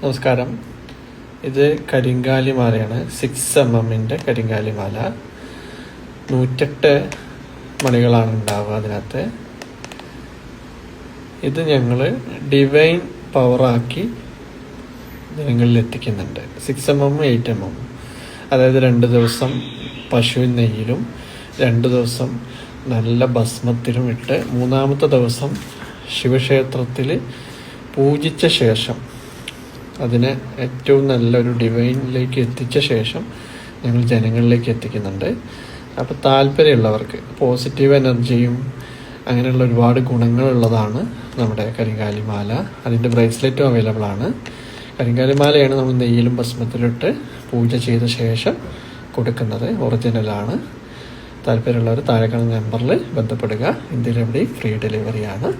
നമസ്കാരം. ഇത് കരിങ്കാലി മാലയാണ്. 6mm കരിങ്കാലി മാല. 108 മണികളാണ് ഉണ്ടാവുക അതിനകത്ത്. ഇത് ഞങ്ങൾ ഡിവൈൻ പവറാക്കി ജനങ്ങളിൽ എത്തിക്കുന്നുണ്ട്. 6mm 8mm, അതായത് 2 ദിവസം പശുവിൻ നെയ്യിലും 2 ദിവസം നല്ല ഭസ്മത്തിലും ഇട്ട് 3-ാമത്തെ ദിവസം ശിവക്ഷേത്രത്തിൽ പൂജിച്ച ശേഷം അതിനെ ഏറ്റവും നല്ലൊരു ഡിവൈനിലേക്ക് എത്തിച്ച ശേഷം ഞങ്ങൾ ജനങ്ങളിലേക്ക് എത്തിക്കുന്നുണ്ട്. അപ്പോൾ താല്പര്യമുള്ളവർക്ക് പോസിറ്റീവ് എനർജിയും അങ്ങനെയുള്ള ഒരുപാട് ഗുണങ്ങളുള്ളതാണ് നമ്മുടെ കരിങ്കാലി മാല. അതിൻ്റെ ബ്രേസ്ലെറ്റും അവൈലബിൾ ആണ്. കരിങ്കാലി മാലയാണ് നമ്മൾ നെയ്യിലും ഭസ്മത്തിലിട്ട് പൂജ ചെയ്ത ശേഷം കൊടുക്കുന്നത്. ഒറിജിനലാണ്. താല്പര്യമുള്ളവർ താഴെ കാണുന്ന നമ്പറിൽ ബന്ധപ്പെടുക. ഇന്ത്യയിലെവിടെയും ഫ്രീ ഡെലിവറിയാണ്.